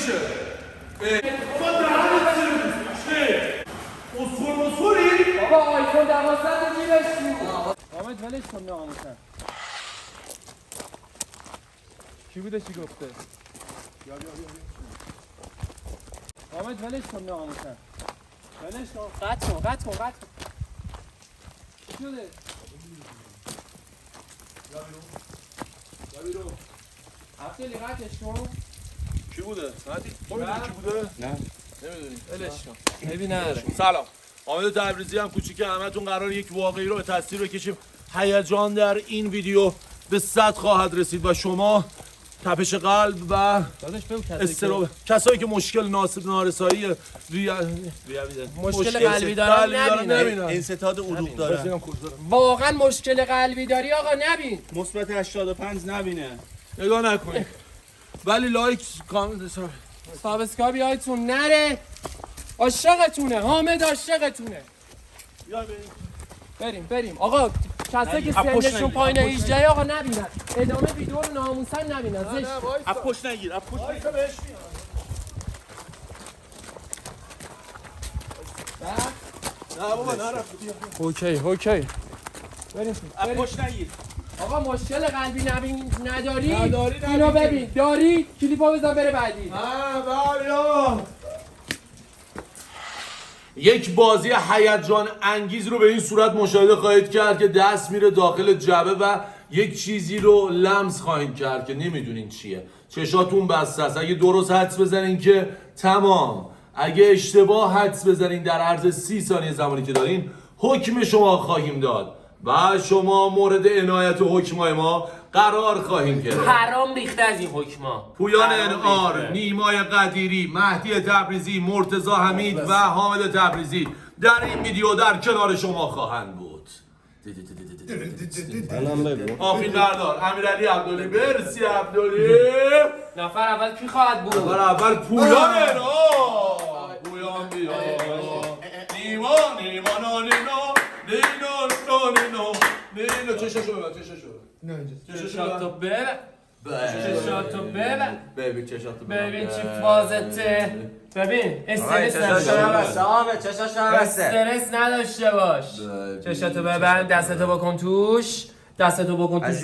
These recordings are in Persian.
میشه بابا دهنت سرویس اصول بابا آیفون 12 جیبش بود. حامد ولش کن ناموسن. کی بوده چی گفته؟ حامد ولش کن ناموسن. ولش کن. قطع کن. چی شده؟ یا بیرون. عبدالی قطعش کن. کی بوده؟ ساعتی؟ کی بوده؟ نه نمیدونی ولش کن. ببین نره. سلام حامد تبریزی هم کوچیک همتون قرار یک واقعی رو به تصویر بکشیم. هیجان در این ویدیو به 100 خواهد رسید و شما تپش قلب و استراب کسایی که مشکل نارسایی مشکل قلبی دارن نبینن. انسداد عروق داره. واقعا مشکل قلبی داری آقا نبین. مثبت 85 نبینه. نگاه نکنید ولی لایک کامنت سابسکرایب یادتون نره. عاشقتونه حامد عاشقتونه. بریم آقا کسایی که سنشون پایین 18 آقا نبینن ادامه ویدیو رو ناموسن نبینن. زشت از پشت نگیر از پشت نه بابا نرفت. اوکی بریم از پشت نگیر. آقا مشکل قلبی نداری اینو ببین داری کلیپو بزن بره بعدی. یک بازی هیجان انگیز رو به این صورت مشاهده خواهید کرد که دست میره داخل جعبه و یک چیزی رو لمس خواهید کرد که نمیدونین چیه. چشاتون بسته است. اگه درست حدس بزنین که تمام، اگه اشتباه حدس بزنین در عرض 30 ثانیه زمانی که دارین حکم شما خواهیم داد و شما مورد عنایت حکمای ما قرار خواهیم گرفت. حرام ریخته از این حکما. پویان انعار، نیمای قدیری، مهدی تبریزی، مرتضی حمید و حامد تبریزی در این ویدیو در کنار شما خواهند بود. آفین بردار امیرعلی عبدالی. برسی عبدالی. نفر اول کی خواهد بود؟ نفر اول پویان انعار. پویان بیا نیما نینا چششو ببر. ببین چی فازته. ببین استرس نداشته باش. چشاتو ببند دستتو بکن توش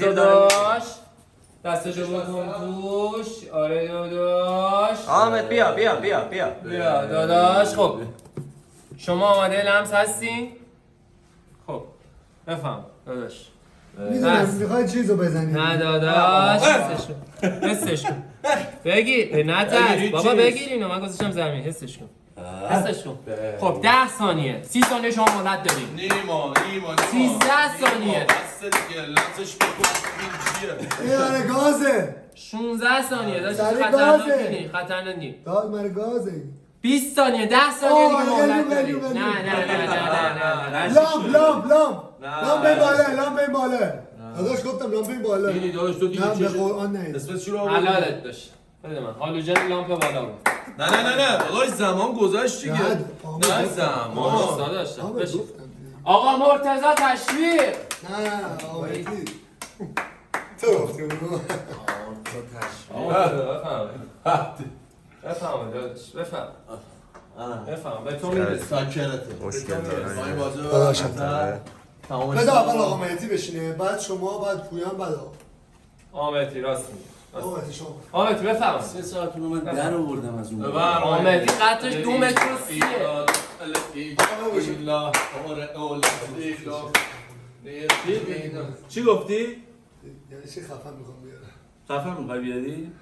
داداش. دستشو بکن توش. آره داداش. حامد بیا داداش. خب شما آماده لمس هستین؟ خب بفهم داداش. میدونم میخوای چیزو بزنی. نه داداش حسش کن بگیر. نه ترس بابا بگیر اینو من گذاشتم زمین. حسش کن. خب 10 ثانیه 30 ثانیه شما مهلت دارید. نیما 13 ثانیه بسته دیگه لمسش بکن. این چیه؟ آره گازه. 16 ثانیه داشت خطرناکی. داد من گازه. 20 ثانیه 10 ثانیه دیگه مهلت دارید. نه لامپ به بالا. داداش گفتم لامپ به بالا. اینی داداش تو دیگه نه به قرآن نه. اسمش چی رو حلالت داشت. بده من هالوژن لامپ بالا بود. نه داداش زمان گذشت دیگه. نه زمان داداش آقا مرتضی تشویق. نه آقایی تو بفهم داداش بفهم به تو میرسه. ساکرته مشکل داره. داداش بذار اول آقا مهدی بشینه بعد شما بعد پویان بعد آمدی راست میگی. آقا مهدی شما آمدی بفهم. 3 ساعت من در آوردم از اون. آمدی قطعش 2 متر و 30. چی گفتی؟ یعنی چی خفن میخوام بیارم. خفه میخوای بیاری؟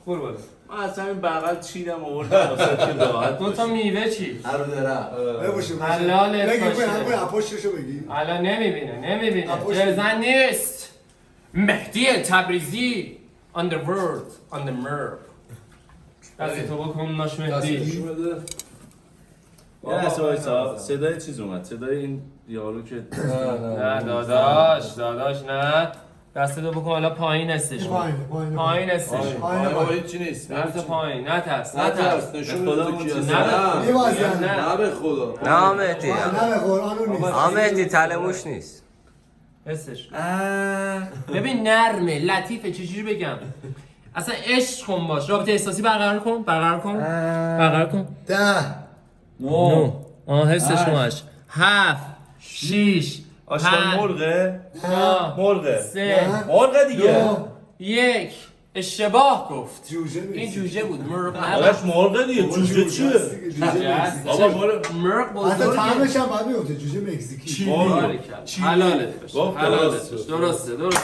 برو بالا. من از همین بغل چیدم آوردم واسه که راحت. 2 تا میوه چی؟ هر درا ببوشیم حلالت بگی باشه. همون پشتشو بگی. الان نمیبینه جزن نیست. مهدی تبریزی on the world on the map. دستی تو بکن ناش مهدی. یه لحظه وایسا صدای چیز اومد. صدای این یارو که نه داداش نه. دستتو بکن حالا پایین استش کن. پایین استش کن. بابا هیچی نیست. دست پایین نترس. نشون بده کی هست. نه به خدا. نه مهدی نه به قرآن اون نیست. مهدی تلموش نیست. استش کن. ببین نرمه لطیفه چجوری بگم اصلا عشق کن باش، رابطه احساسی برقرار کن. 10 9 حسش کنش 7 6 آشغال مرغه؟ 4 مرغه 3 مرغه دیگه 1 اشتباه گفت. جوجه این جوجه بود، مرغ آرش نبود. مرغه دیگه جوجه چیه؟ بابا مرغ حتی بزرگه. طعمش هم باید میگفته جوجه مکزیکی حلالت باشه، حلالت باشه. درسته بفرمایید.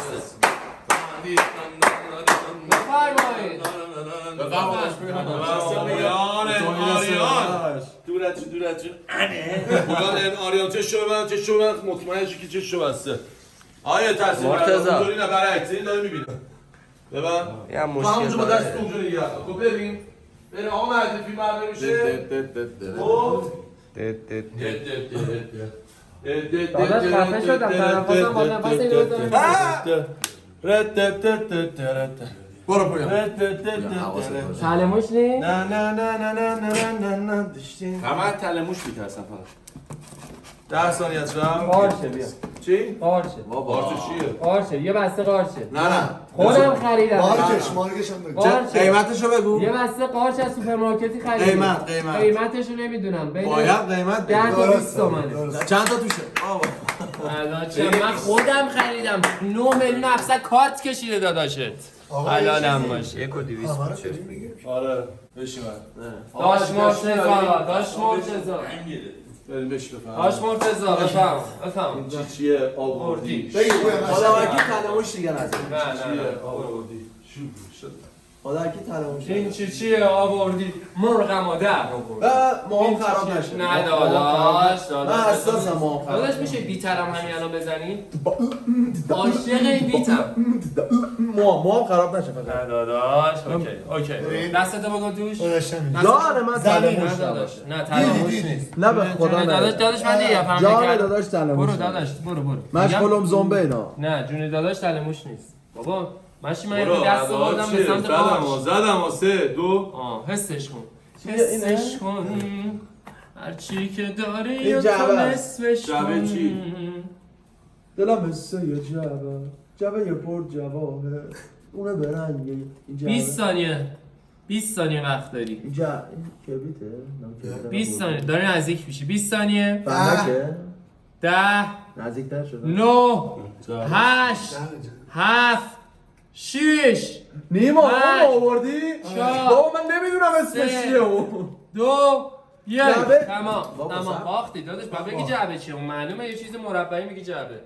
دورت جون بودن این آریان چه شو من مطمئن شو که چه شو بسته آیا تصمیم مرتضی. اونجوری نه برعکس این داره میبینه ببن یه هم همونجا مشکل با داره. دست اونجا نگه خب بریم آقا مردی فیلم برداری میشه خب داداش خفه شدم، تنفسم بالا نفس اینو بزنم. برو پویم کلموش نی؟ همه تلموش میترسن فقط 10 ثانیه از رم قارچه بیا. چی؟ قارچه بارچه چیه؟ قارچه یه بسته قارچه. نه خودم خریدم. مارکش هم بگو قارچه. قیمتشو بگو یه بسته قارچ از سوپرمارکتی خریدم. قیمتشو نمیدونم. باید قیمت 10 تا 20 تومنه. چند تا توشه؟ الان چه من خودم خریدم 9,700,000 کارت کشیده داداشت. حلالم باشه. 1 و 200 همه رو میشه. داریم میگیم آره بشی من داش مرتضی بریم بشی بفهم داش مرتضی بفهم چیه آوردی بگی بویم حالا کی تلموش دیگه نزن نه آوردی حالا کی تلموش این چیه آوردی مرغ مادر ما هم خراب نشه نه داداش من حساسم ما هم خراب داداش میشه بیترم همین الان بزنی عاشق این بیتم ما هم خراب نشه فقط نه داداش اوکی دستتو بگو توش جان من تلموش نه داداش نه تلموش نیست نه به خدا نه داداش من دیگه فهمیدم جان داداش تلموش برو داداش برو مشغولم زنبه اینا نه جون داداش تلموش نیست بابا ماشی من برو یه دست بردم به سمت قارچ زدم 3 2 حسش کن حسش کن هرچی که داری این و جعبه تو است. نصفش جعبه کن چی؟ دلم مثل یه جعبه یه پر جواهر اونه برنگه این جعبه 20 ثانیه وقت داری این کبریته 20 ثانیه داری نزدیک میشی 20 ثانیه فهمکه 10 نزدیکتر شده 9 8 7 6 نیما پنج. اون آوردی؟ چهار. بابا من نمیدونم اسمش سه. چیه اون 2 1 جعبه؟ تمام بابا، سب. باختی داداش بعد بگی جعبه چیه اون معلومه یه چیز مربعی میگی جعبه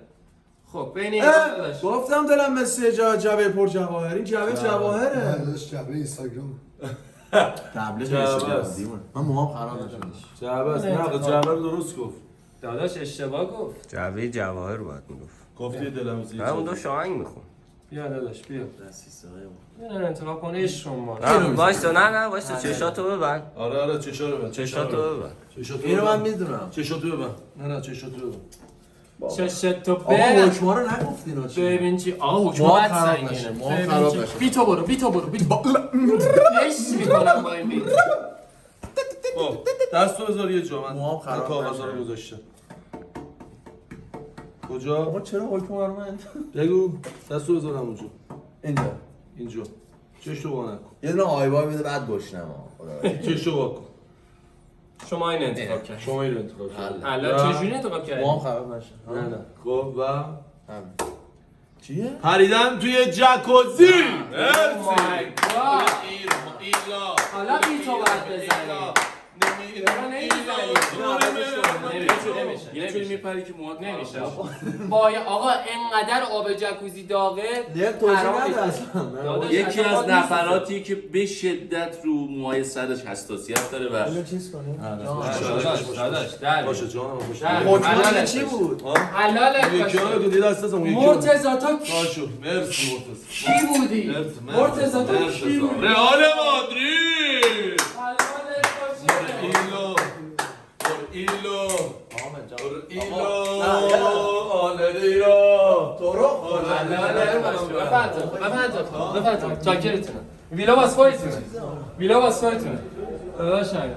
خب بین این داداش گفتم دلم مثل جعبه پر جواهر این جعبه جواهره داداش جعبه اینستاگرام تبلیغ جعبه است. من موهام خراب نشد جعبه است نه جعبه رو درست گفت داداش اشتباه گفت جعبه جواهر باید میگفت. گفتی دلم زیر نه اون دو شاهنگ میخون. بیا داداش بیا نه انتخاب کن عشق ما نه وایسا نه وایسا چشاتو ببند. آره چشا رو ببند چشاتو ببند. اینو من میدونم چشاتو ببند نه چشاتو ببند چشتو آقا ببند حکما رو نگفتین چی ببین چی آقا حکم ما بد خراب سنگینه نشه، ما ببین خراب چی. نشه. بی تو برو عشق میکنم با این بیت خب دستو بذار یه جا من موام خراب کاغذا رو نشه. گذاشتم کجا آقا چرا حکما رو من بگو دستو بذارم اونجا اینجا چشو وا نکن یه دونه آیبای میده بعد گشنم چشو وا کن شما این انتخاب کرد شما این رو انتخاب کردید الان چجوری انتخاب کردی موام خراب نشه نه خب و چیه؟ پریدم توی جکوزی Oh my God. حالا بی تو باید بزنی یه جوری میپری که موهات نمیشه آقا اینقدر آب جکوزی داغه یه توضیح حرام نده میشه. اصلا داداش، یکی اصلا از باید نفراتی که به شدت رو موهای سرش حساسیت داره و اینو چیز کنیم داداش باشه جانم باشه در. حکما حلالت دیگه چی باشه. بود؟ حلالت یکی باشه رو که دست دستم یکی مرتضی تو باشو مرسی مرتضی کی بودی؟ مرتضی تو کی بودی؟ رئال مادرید حلالت باشه ایلو ایلو بفرد چاکرتونه ویلا باز خودتونه داداشم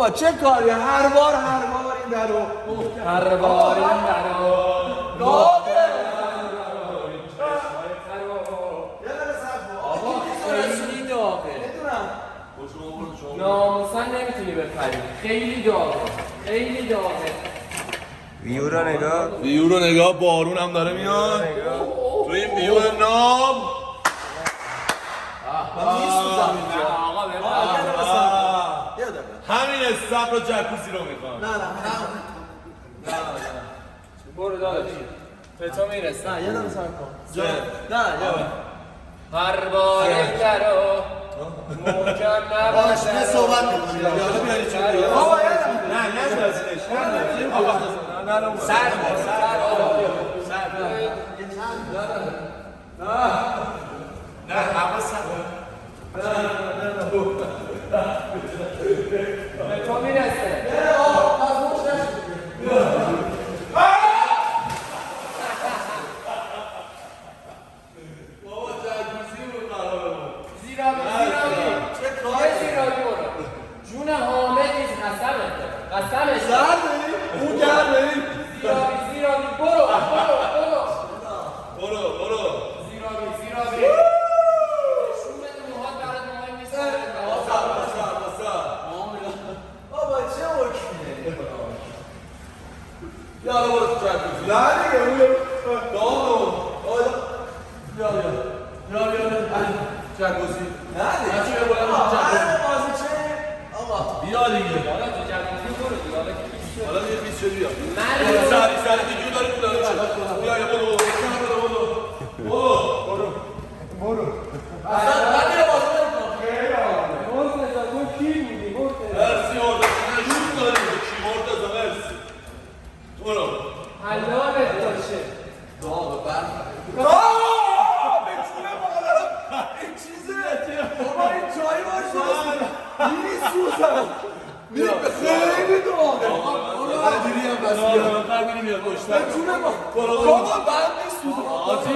بابا چه کاری هر بار این درو هر بار این درو خیلی داغه ناموسن نمیتونی بپری خیلی داغه خیلی داغه ویو رو نگاه. ویو رو نگاه بارون هم داره میاد تو این ویو نام آقا همین استقر و جکوزی رو میخوام برو داداش به تو میرسه نه یه دقیقه صبر کن نه هر بار این درو محکم باش نه نباشه صحبت میکنی بابا به تو میرسه زیرابی برو جون حامد نیست قسمش اون گرده زیرابی برو برو زیرابی نشون بده موهات برات مهم نیست بابا چه وکیه یالا برو تو جکوزی نه دیگه اون دامو بیا جکوزی نه دیگه بچه بیا بالا جکوزی بازی چه آقا بیا دیگه حالا تو جکوزی برو دیگه حالا که پیش شد حالا یه بیچه بیا مرد سری دیگه داره تو داره بیا برو مرسی مرتضی نشون داری کی مرتضی مرسی برو حلالت باشه این چیزه بابا این چایی باشه میسوزن خیلی داغه دیری هم بس بیا قربونی میاد پشتر بابا بعد میسوزن آتی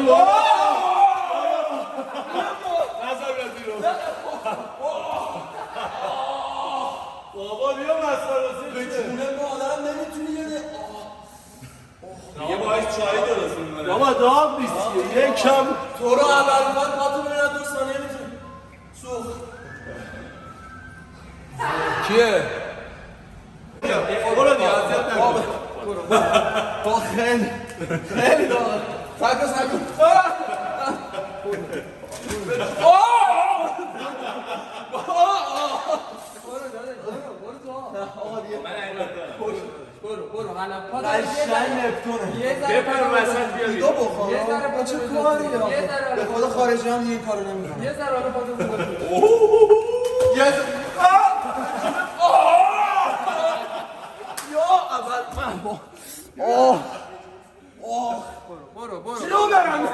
نظر بیاد بیرون بابا بیا مسخره به جونه مادرم نمیتونی یه دیگه باید چای درست می‌کنه بابا داغ نیست یه کم تو رو اول اومد پاتو ببینم 2 ثانیه میتونی سوخت کیه؟ برو دیگه اذیت نکن با خیلی داغه سکو برو حالا قشنگ نفتونه یه ذره بپر وسط بیا دیگه بخور یه ذره با چه پاتو کاری بزن. یه ذره به خدا خارجی هم این کارو نمیکنه یه ذره حالا پاتو بزن. یا اول من برو چیو برم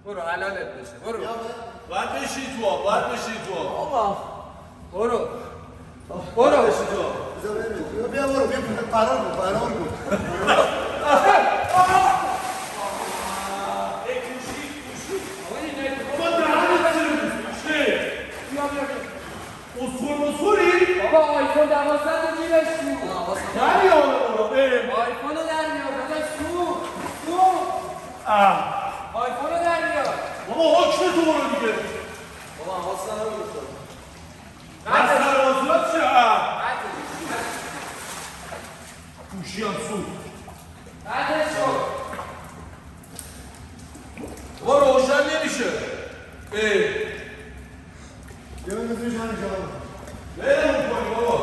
برو حلالت بشه برو باید بشی تو آب باید بشی تو آب برو بشی تو آب بیا برو بیا فرار کن بابا آیفون 12 تو جیبش بود آیفون رو در میار داداش تو آیفون رو در میار بابا حکم تو برو دیگه بابا حواس ندارم مسخره بازیات چه گوشی هم سود بعدش شد بابا روشن نمیشه بیا بزنش من جواب ولمون کنی بابا